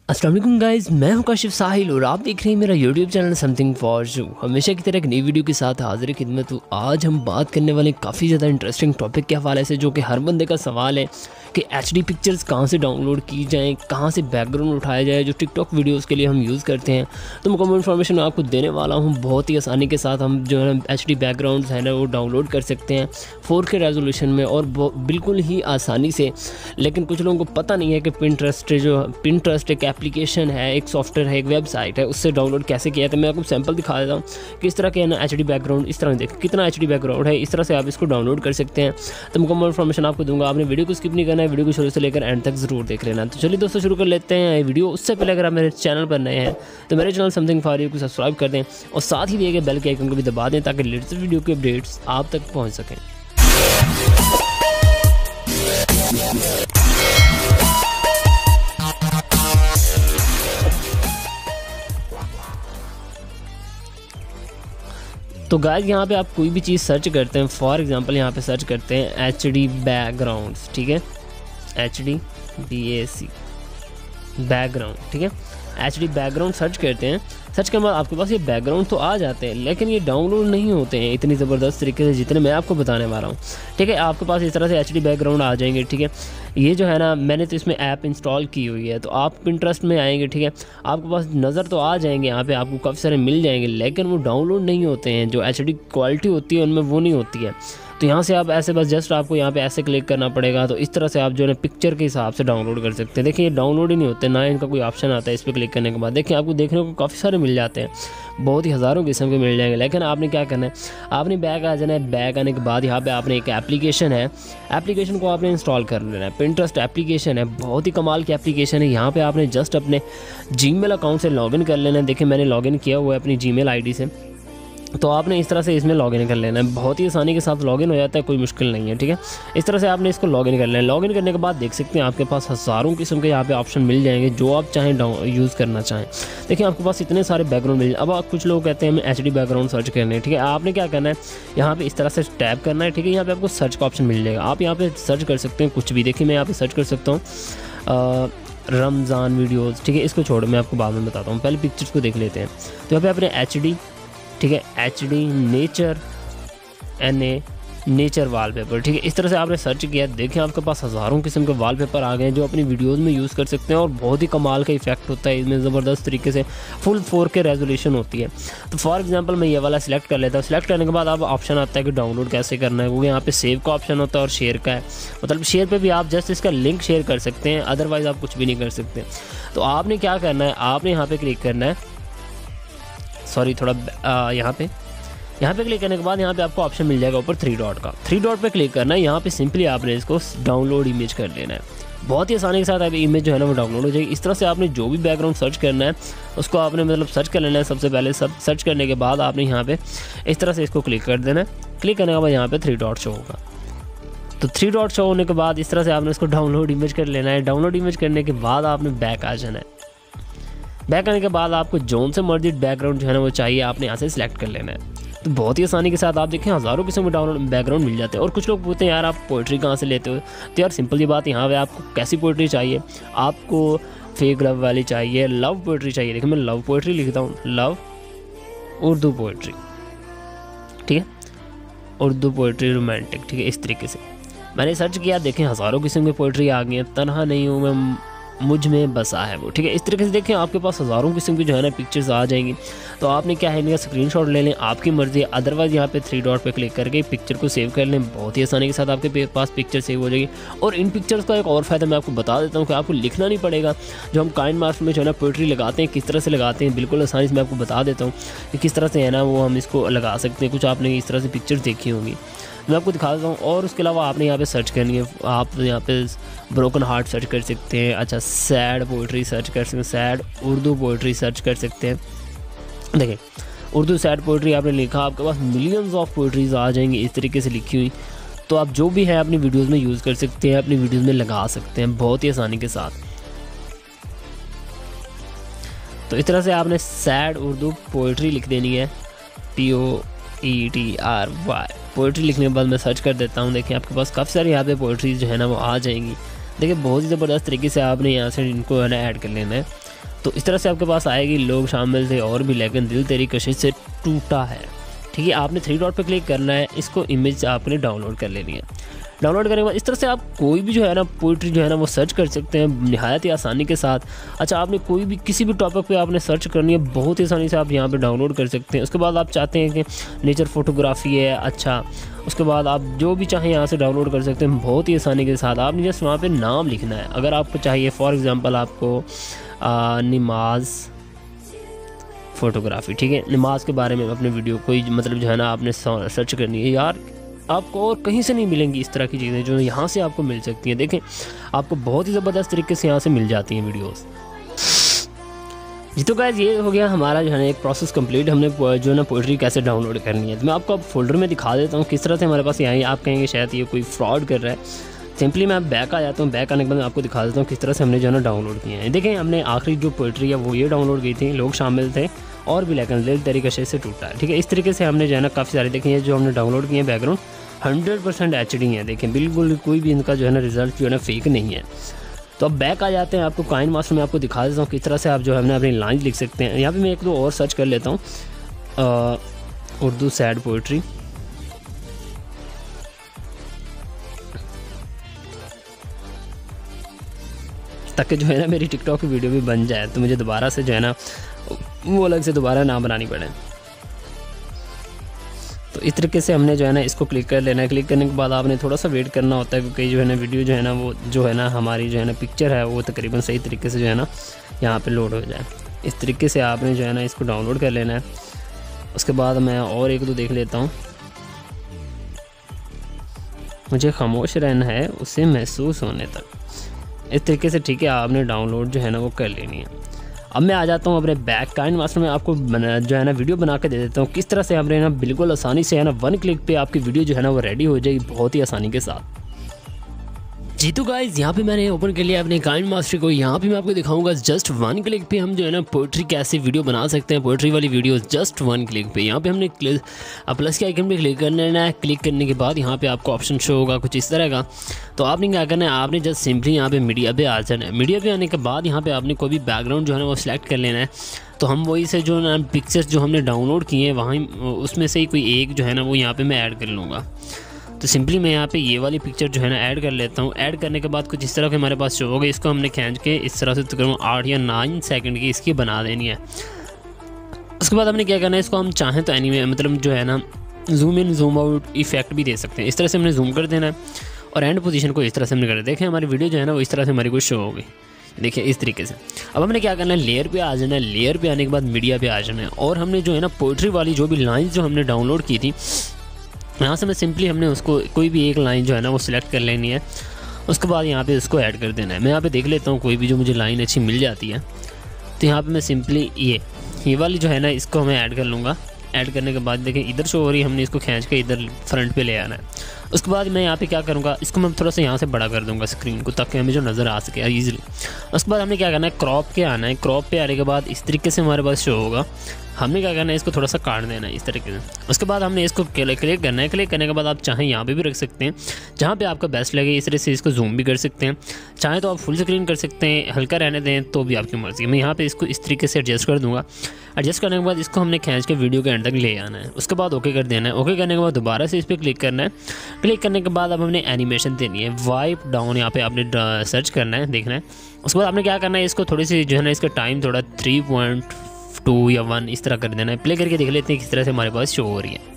अस्सलाम वालेकुम गाइस, मैं हूं काशिफ साहिल और आप देख रहे हैं मेरा YouTube channel something for you. हमेशा की तरह एक नई वीडियो के साथ हाजिर खिदमत हूँ। आज हम बात करने वाले काफ़ी ज़्यादा इंटरेस्टिंग टॉपिक के हवाले से, जो कि हर बंदे का सवाल है कि HD पिक्चर्स कहाँ से डाउनलोड की जाएँ, कहाँ से बैकग्राउंड उठाया जाए जो टिकटॉक वीडियोज़ के लिए हम यूज़ करते हैं। तो मुकम्मल इन्फॉर्मेशन आपको देने वाला हूँ। बहुत ही आसानी के साथ हम जो है HD बैकग्राउंड्स है ना वो डाउनलोड कर सकते हैं 4K रेजोल्यूशन में और बिल्कुल ही आसानी से। लेकिन कुछ लोगों को पता नहीं है कि पिंटरेस्ट एक एप्लीकेशन है, एक सॉफ्टवेयर है, एक वेबसाइट है, उससे डाउनलोड कैसे किया है। तो मैं आपको सैंपल दिखा देता हूँ कि इस तरह के है ना HD बैकग्राउंड, इस तरह देखें कितना HD बैकग्राउंड है, इस तरह से आप इसको डाउनलोड कर सकते हैं। तो मुकम्मल इन्फॉर्मेशन आपको दूंगा, आपने वीडियो को स्किप नहीं करना है, वीडियो को शुरू से लेकर एंड तक जरूर देख लेना। तो चलिए दोस्तों शुरू कर लेते हैं वीडियो। उससे पहले अगर आप मेरे चैनल पर नए हैं तो मेरे चैनल समथिंग फॉर यू को सब्सक्राइब कर दें और साथ ही दिए गए बेल के आइकन को भी दबा दें ताकि लेटेस्ट वीडियो के अपडेट्स आप तक पहुँच सकें। तो गाइस यहाँ पे आप कोई भी चीज़ सर्च करते हैं, फॉर एग्जांपल यहाँ पे सर्च करते हैं HD बैकग्राउंड्स, ठीक है, HD BAC बैकग्राउंड, ठीक है, HD बैकग्राउंड सर्च करते हैं। सर्च करने बाद आपके पास ये बैकग्राउंड तो आ जाते हैं, लेकिन ये डाउनलोड नहीं होते हैं इतनी ज़बरदस्त तरीके से जितने मैं आपको बताने वाला हूँ, ठीक है। आपके पास इस तरह से HD बैकग्राउंड आ जाएंगे, ठीक है। ये जो है ना, मैंने तो इसमें ऐप इंस्टॉल की हुई है, तो आप पिंटरेस्ट में आएंगे, ठीक है, आपके पास नज़र तो आ जाएंगे, यहाँ पे आपको काफ़ी सारे मिल जाएंगे, लेकिन वो डाउनलोड नहीं होते हैं। जो HD क्वालिटी होती है उनमें वो नहीं होती है। तो यहाँ से आप ऐसे बस जस्ट आपको यहाँ पे ऐसे क्लिक करना पड़ेगा। तो इस तरह से आप जो है पिक्चर के हिसाब से डाउनलोड कर सकते हैं। देखिए ये डाउनलोड ही नहीं होते, ना इनका कोई ऑप्शन आता है। इस पर क्लिक करने के बाद देखिए आपको देखने को काफ़ी सारे मिल जाते हैं, बहुत ही हज़ारों किस्म के मिल जाएंगे। लेकिन आपने क्या करना है, आपने बैक आ जाना है। बैक आने के बाद यहाँ पे आपने एक एप्लीकेशन है, एप्लीकेशन को आपने इंस्टॉल कर लेना है। पिंटरेस्ट एप्लीकेशन है, बहुत ही कमाल की एप्लीकेशन है। यहाँ पे आपने जस्ट अपने जीमेल अकाउंट से लॉगिन कर लेना है। देखिए मैंने लॉगिन किया हुआ है अपनी जीमेल आईडी से, तो आपने इस तरह से इसमें लॉगिन कर लेना है। बहुत ही आसानी के साथ लॉगिन हो जाता है, कोई मुश्किल नहीं है, ठीक है। इस तरह से आपने इसको लॉगिन कर लेना है। लॉगिन करने के बाद देख सकते हैं आपके पास हज़ारों किस्म के यहाँ पे ऑप्शन मिल जाएंगे जो आप चाहें यूज़ करना चाहें। देखिए आपके पास इतने सारे बैकग्राउंड मिल। अब कुछ लोग कहते हैं हमें HD बैकग्राउंड सर्च करने हैं, ठीक है। आपने क्या करना है, यहाँ पर इस तरह से टैप करना है, ठीक है। यहाँ पर आपको सर्च का ऑप्शन मिल जाएगा, आप यहाँ पर सर्च कर सकते हैं कुछ भी। देखिए मैं यहाँ पर सर्च कर सकता हूँ रमज़ान वीडियोज़, ठीक है। इसको छोड़ मैं आपको बाद में बताता हूँ, पहले पिक्चर्स को देख लेते हैं। तो यहाँ पे अपने HD, ठीक है, HD नेचर वॉलपेपर, ठीक है। इस तरह से आपने सर्च किया, देखें आपके पास हज़ारों किस्म के वॉलपेपर आ गए हैं जो अपनी वीडियोस में यूज़ कर सकते हैं और बहुत ही कमाल का इफेक्ट होता है इसमें, ज़बरदस्त तरीके से फुल 4K रेजोल्यूशन होती है। तो फॉर एग्जांपल मैं ये वाला सिलेक्ट कर लेता हूँ। सिलेक्ट करने के बाद आप ऑप्शन आता है कि डाउनलोड कैसे करना है, वो यहाँ पे सेव का ऑप्शन होता है और शेयर का है। मतलब शेयर पर भी आप जस्ट इसका लिंक शेयर कर सकते हैं, अदरवाइज़ आप कुछ भी नहीं कर सकते। तो आपने क्या करना है, आपने यहाँ पर क्लिक करना है, सॉरी थोड़ा यहाँ पे क्लिक करने के बाद यहाँ पे आपको ऑप्शन मिल जाएगा ऊपर 3 डॉट का। 3 डॉट पे क्लिक करना है। यहाँ पे सिंपली आपने इसको डाउनलोड इमेज कर लेना है। बहुत ही आसानी के साथ आप इमेज जो है ना वो डाउनलोड हो जाएगी। इस तरह से आपने जो भी बैकग्राउंड सर्च करना है उसको आपने मतलब सर्च कर लेना है। सबसे पहले सब सर्च करने के बाद आपने यहाँ पे इस तरह से इसको क्लिक कर देना है। क्लिक करने के बाद यहाँ पे 3 डॉट शो होगा। तो 3 डॉट शो होने के बाद इस तरह से आपने इसको डाउनलोड इमेज कर लेना है। डाउनलोड इमेज करने के बाद आपने बैक आ जाना है। बैक आने के बाद आपको जोन से मर्जी बैकग्राउंड जो है ना वो चाहिए, आपने यहाँ से सिलेक्ट कर लेना है। तो बहुत ही आसानी के साथ आप देखें हज़ारों किस्म के डाउनलोड बैकग्राउंड मिल जाते हैं। और कुछ लोग पूछते हैं यार आप पोइट्री कहाँ से लेते हो, तो यार सिंपल सी बात, यहाँ पे आपको कैसी पोइट्री चाहिए, आपको फेक लव वाली चाहिए, लव पोइट्री चाहिए। देखिए मैं लव पोइट्री लिखता हूँ, लव उर्दू पोइट्री, ठीक है, उर्दू पोइट्री रोमांटिक, ठीक है। इस तरीके से मैंने सर्च किया, देखें हज़ारों किस्म की पोइट्री आ गई है। तन्हा नहीं हूँ मैं, मुझ में बसा है वो, ठीक है। इस तरीके से देखें आपके पास हज़ारों किस्म की जो है ना पिक्चर्स आ जाएंगी। तो आपने क्या है, इनका स्क्रीनशॉट ले लें, आपकी मर्ज़ी है। अदरवाइज़ यहाँ पे 3 डॉट पे क्लिक करके पिक्चर को सेव कर लें। बहुत ही आसानी के साथ आपके पास पिक्चर सेव हो जाएगी। और इन पिक्चर्स का एक और फ़ायदा मैं आपको बता देता हूँ कि आपको लिखना नहीं पड़ेगा। जो हम काइंड मार्क्स में जो है ना पोइट्री लगाते हैं, किस तरह से लगाते हैं, बिल्कुल आसानी से मैं आपको बता देता हूँ कि किस तरह से है ना वो हम इसको लगा सकते हैं। कुछ आपने इस तरह से पिक्चर्स देखी होंगी, मैं आपको दिखा देता हूँ। और उसके अलावा आपने यहाँ पे सर्च करनी है, आप यहाँ पे ब्रोकन हार्ट सर्च कर सकते हैं। अच्छा, सैड पोइट्री सर्च कर सकते हैं, सैड उर्दू पोइट्री सर्च कर सकते हैं। देखें उर्दू सैड पोइट्री आपने लिखा, आपके पास मिलियंस ऑफ पोइट्रीज आ जाएंगी इस तरीके से लिखी हुई। तो आप जो भी है अपनी वीडियोज़ में यूज़ कर सकते हैं, अपनी वीडियोज़ में लगा सकते हैं बहुत ही आसानी के साथ। तो इस तरह से आपने सैड उर्दू पोइट्री लिख देनी है, POETRY पोइट्री लिखने के बाद मैं सर्च कर देता हूँ। देखिए आपके पास काफ़ी सारी यहाँ पे पोइट्रीज जो है ना वो आ जाएंगी। देखिए बहुत ही ज़बरदस्त तरीके से आपने यहाँ से इनको है ना ऐड कर लेना है। तो इस तरह से आपके पास आएगी, लोग शामिल थे और भी लेकिन दिल तेरी कशिश से टूटा है। ठीक है, आपने 3 डॉट पे क्लिक करना है, इसको इमेज आपने डाउनलोड कर लेनी है। डाउनलोड करने के बाद इस तरह से आप कोई भी जो है ना पोइट्री जो है ना वो सर्च कर सकते हैं निहायत ही आसानी के साथ। अच्छा, आपने कोई भी किसी भी टॉपिक पे आपने सर्च करनी है, बहुत ही आसानी से आप यहाँ पे डाउनलोड कर सकते हैं। उसके बाद आप चाहते हैं कि नेचर फोटोग्राफी है, अच्छा उसके बाद आप जो भी चाहें यहाँ से डाउनलोड कर सकते हैं बहुत ही आसानी के साथ। आपने जस्ट वहाँ पर नाम लिखना है। अगर आपको चाहिए फॉर एग्ज़ाम्पल आपको नमाज फ़ोटोग्राफ़ी, ठीक है, नमाज के बारे में अपने वीडियो कोई मतलब जो है ना आपने सर्च करनी है। यार आपको और कहीं से नहीं मिलेंगी इस तरह की चीज़ें जो यहाँ से आपको मिल सकती हैं। देखें, आपको बहुत ही ज़बरदस्त तरीके से यहाँ से मिल जाती हैं वीडियोस। जी तो गाइस, ये हो गया हमारा जो है ना एक प्रोसेस कंप्लीट। हमने जो है ना पोइट्री कैसे डाउनलोड करनी है। तो मैं आपको अब फोल्डर में दिखा देता हूँ किस तरह से हमारे पास यहाँ। आप कहेंगे शायद ये कोई फ्रॉड कर रहा है। सिंपली मैं बैक आ जाता हूँ। बैक आने के बाद मैं आपको दिखा देता हूँ किस तरह से हमने जो है ना डाउनलोड किया है। देखें, हमने आखिरी जो पोइट्री है वो ये डाउनलोड की थी, लोग शामिल थे और भी लेकिन दिल तेरी कशिश से टूटा है। ठीक है, इस तरीके से हमने जो है ना काफ़ी सारे देखें ये जो हमने डाउनलोड किए हैं बैकग्राउंड 100% HD है। देखें, बिल्कुल कोई भी इनका जो है ना रिज़ल्ट जो है ना फेक नहीं है। तो अब बैक आ जाते हैं। आपको काइन मास्टर में आपको दिखा देता हूँ किस तरह से आप जो है ना अपनी लाइन लिख सकते हैं। यहाँ पे मैं 1-2 और सर्च कर लेता हूँ, उर्दू सैड पोइट्री। ताकि जो है ना मेरी टिकटॉक की वीडियो भी बन जाए तो मुझे दोबारा से जो है ना वो अलग से दोबारा ना बनानी पड़े। तो इस तरीके से हमने जो है ना इसको क्लिक कर लेना है। क्लिक करने के बाद आपने थोड़ा सा वेट करना होता है क्योंकि जो है ना वीडियो जो है ना वो जो है ना हमारी जो है ना पिक्चर है वो तकरीबन सही तरीके से जो है ना यहाँ पे लोड हो जाए। इस तरीके से आपने जो है ना इसको डाउनलोड कर लेना है। उसके बाद मैं और 1-2 देख लेता हूँ। मुझे खामोश रहना है उसे महसूस होने तक। इस तरीके से ठीक है, आपने डाउनलोड जो है ना वो कर लेनी है। अब मैं आ जाता हूँ अपने बैक काइन मास्टर में। आपको जो है ना वीडियो बना के दे देता हूँ किस तरह से आपने ना बिल्कुल आसानी से है ना 1 क्लिक पे आपकी वीडियो जो है ना वो रेडी हो जाएगी बहुत ही आसानी के साथ। जी तो गाइस, यहाँ पे मैंने ओपन कर लिया अपने काइन मास्टर को। यहाँ पे मैं आपको दिखाऊंगा जस्ट 1 क्लिक पे हम जो है ना पोइट्री कैसे वीडियो बना सकते हैं। पोइट्री वाली वीडियो जस्ट 1 क्लिक पे। यहाँ पे हमने प्लस के आइकन पे क्लिक करना है। क्लिक करने के बाद यहाँ पे आपको ऑप्शन शो होगा कुछ इस तरह का। तो आपने क्या करना है, आपने जस्ट सिंपली यहाँ पे मीडिया पे आ जाना है। मीडिया पे आने के बाद यहाँ पे आपने कोई भी बैकग्राउंड जो है ना वो सिलेक्ट कर लेना है। तो हम वही से जो ना पिक्चर्स जो हमने डाउनलोड किए हैं वहाँ उसमें से ही कोई एक जो है ना वो यहाँ पे मैं ऐड कर लूँगा। तो सिंपली मैं यहाँ पे ये वाली पिक्चर जो है ना ऐड कर लेता हूँ। ऐड करने के बाद कुछ इस तरह के हमारे पास शो होगा। इसको हमने खींच के इस तरह से तकरीबन 8 या 9 सेकंड की इसकी बना देनी है। उसके बाद हमने क्या करना है, इसको हम चाहें तो एनीमे मतलब जो है ना zoom in zoom out effect भी दे सकते हैं। इस तरह से हमने जूम कर देना है और एंड पोजीशन को इस तरह से हमने कर देखें हमारी वीडियो जो है ना वो इस तरह से हमारी कुछ शो होगी। देखिए इस तरीके से। अब हमने क्या करना है, लेयर पे आ जाना है। लेयर पे आने के बाद मीडिया पे आ जाना है और हमने जो है ना पोइट्री वाली जो भी लाइन्स जो हमने डाउनलोड की थी यहाँ से मैं सिंपली हमने उसको कोई भी एक लाइन जो है ना वो सिलेक्ट कर लेनी है। उसके बाद यहाँ पे उसको ऐड कर देना है। मैं यहाँ पे देख लेता हूँ कोई भी जो मुझे लाइन अच्छी मिल जाती है। तो यहाँ पे मैं सिंपली ये वाली जो है ना इसको मैं ऐड कर लूँगा। ऐड करने के बाद देखें इधर शो हो रही है, हमने इसको खींच के इधर फ्रंट पे ले आना है। उसके बाद मैं यहाँ पे क्या करूँगा, इसको मैं थोड़ा सा यहाँ से बड़ा कर दूँगा स्क्रीन को ताकि हमें जो नज़र आ सके ईजिली। उसके बाद हमने क्या करना है, क्रॉप के आना है। क्रॉप पे आने के बाद इस तरीके से हमारे पास शो होगा। हमने क्या करना है, इसको थोड़ा सा काट देना है इस तरीके से। उसके बाद हमने इसको क्लिक करना है। क्लिक करने के बाद आप चाहें यहाँ पे भी रख सकते हैं जहाँ पे आपका बेस्ट लगे। इस तरह से इसको जूम भी कर सकते हैं, चाहें तो आप फुल स्क्रीन कर सकते हैं, हल्का रहने दें तो भी आपकी मर्ज़ी। मैं यहाँ पे इसको इस तरीके से एडजस्ट कर दूँगा। एडजस्ट करने के बाद इसको हमने खींच के वीडियो के एंड तक ले आना है। उसके बाद ओके कर देना है। ओके करने के बाद दोबारा से इस पर क्लिक करना है। क्लिक करने के बाद अब हमने एनिमेशन देनी है। वाइप डाउन यहाँ पे आपने सर्च करना है, देखना है। उसके बाद आपने क्या करना है, इसको थोड़ी सी जो है ना इसका टाइम थोड़ा 3.2 या 1 इस तरह कर देना है। प्ले करके देख लेते हैं किस तरह से हमारे पास शो हो रही है।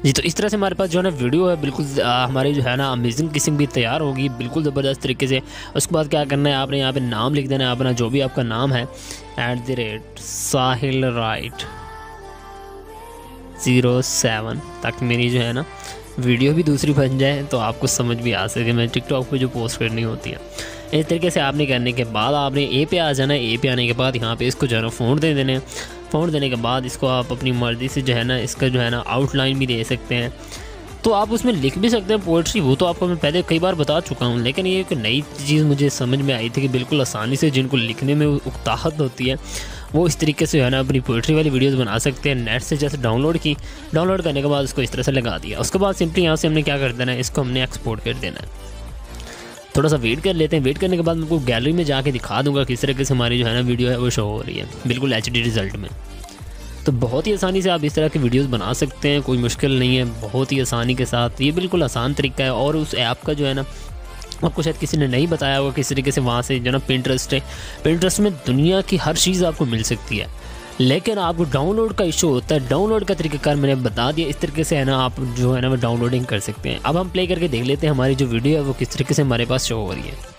जी तो इस तरह से हमारे पास जो है ना वीडियो है बिल्कुल हमारी जो है ना अमेजिंग किसिंग भी तैयार होगी बिल्कुल ज़बरदस्त तरीके से। उसके बाद क्या करना है, आपने यहाँ पे नाम लिख देना है अपना, जो भी आपका नाम है @साहिल राइट 07 ताकि मेरी जो है ना वीडियो भी दूसरी बन जाए तो आपको समझ भी आ सके मैं टिकटॉक पे जो पोस्ट करनी होती है। इस तरीके से आपने करने के बाद आपने ए पे आ जाना है। ए पे आने के बाद यहाँ पे इसको जो है ना फ़ॉन्ट दे देने। फ़ॉन्ट देने के बाद इसको आप अपनी मर्ज़ी से जो है ना इसका जो है ना आउटलाइन भी दे सकते हैं। तो आप उसमें लिख भी सकते हैं पोइट्री, वो तो आपको मैं पहले कई बार बता चुका हूँ। लेकिन ये एक नई चीज़ मुझे समझ में आई थी कि बिल्कुल आसानी से जिनको लिखने में उकताहत होती है वो इस तरीके से जो है ना अपनी पोइट्री वाली वीडियोस बना सकते हैं। नेट से जैसे डाउनलोड करने के बाद उसको इस तरह से लगा दिया। उसके बाद सिंपली यहाँ से हमने क्या कर देना है, इसको हमने एक्सपोर्ट कर देना है। थोड़ा सा वेट कर लेते हैं। वेट करने के बाद मैं आपको गैलरी में जाके दिखा दूंगा किस तरीके से हमारी जो है ना वीडियो है वो शो हो रही है बिल्कुल HD रिज़ल्ट में। तो बहुत ही आसानी से आप इस तरह की वीडियोस बना सकते हैं, कोई मुश्किल नहीं है, बहुत ही आसानी के साथ। ये बिल्कुल आसान तरीका है। और उस ऐप का जो है ना आपको शायद किसी ने नहीं बताया होगा किस तरीके से वहाँ से जो ना पिंटरेस्ट है, पिंटरेस्ट में दुनिया की हर चीज़ आपको मिल सकती है, लेकिन आपको डाउनलोड का इशू होता है। डाउनलोड का तरीकाकार मैंने बता दिया, इस तरीके से है ना आप जो है ना वो डाउनलोडिंग कर सकते हैं। अब हम प्ले करके देख लेते हैं हमारी जो वीडियो है वो किस तरीके से हमारे पास शो हो रही है।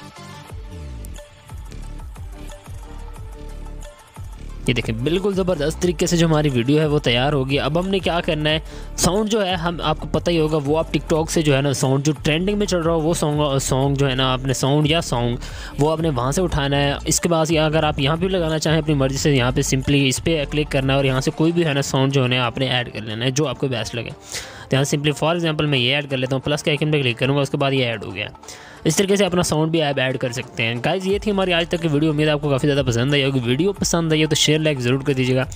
ये देखें बिल्कुल ज़बरदस्त तरीके से जो हमारी वीडियो है वो तैयार होगी। अब हमने क्या करना है, साउंड जो है हम आपको पता ही होगा वो आप टिकटॉक से जो है ना साउंड जो ट्रेंडिंग में चल रहा हो वो सॉन्ग जो है ना आपने साउंड या सॉन्ग वो आपने वहाँ से उठाना है। इसके बाद या अगर आप यहाँ भी लगाना चाहें अपनी मर्ज़ी से, यहाँ पे सिंपली इस पर क्लिक करना है और यहाँ से कोई भी है ना साउंड जो है ना आपने ऐड कर लेना है जो आपको बेस्ट लगे। तो यहाँ सिंपली फॉर एग्जांपल मैं ये ऐड कर लेता हूँ, प्लस के आइकन पे क्लिक करूँगा, उसके बाद ये ऐड हो गया। इस तरीके से अपना साउंड भी आप ऐड कर सकते हैं। गाइस ये थी हमारी आज तक की वीडियो, उम्मीद है आपको काफ़ी ज़्यादा पसंद आई होगी। वीडियो पसंद आई हो तो शेयर लाइक ज़रूर कर दीजिएगा,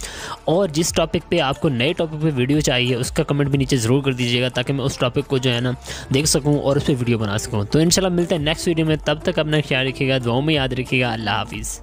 और जिस टॉपिक पे आपको नए टॉपिक पे वीडियो चाहिए उसका कमेंट भी नीचे ज़रूर कर दीजिएगा ताकि मैं उस टॉपिक को जो है ना देख सकूँ और उस पर वीडियो बना सकूँ। तो इंशाल्लाह मिलते हैं नेक्स्ट वीडियो में, तब तक अपना ख्याल रखिएगा, दुआओं में याद रखिएगा। अल्लाह हाफिज़।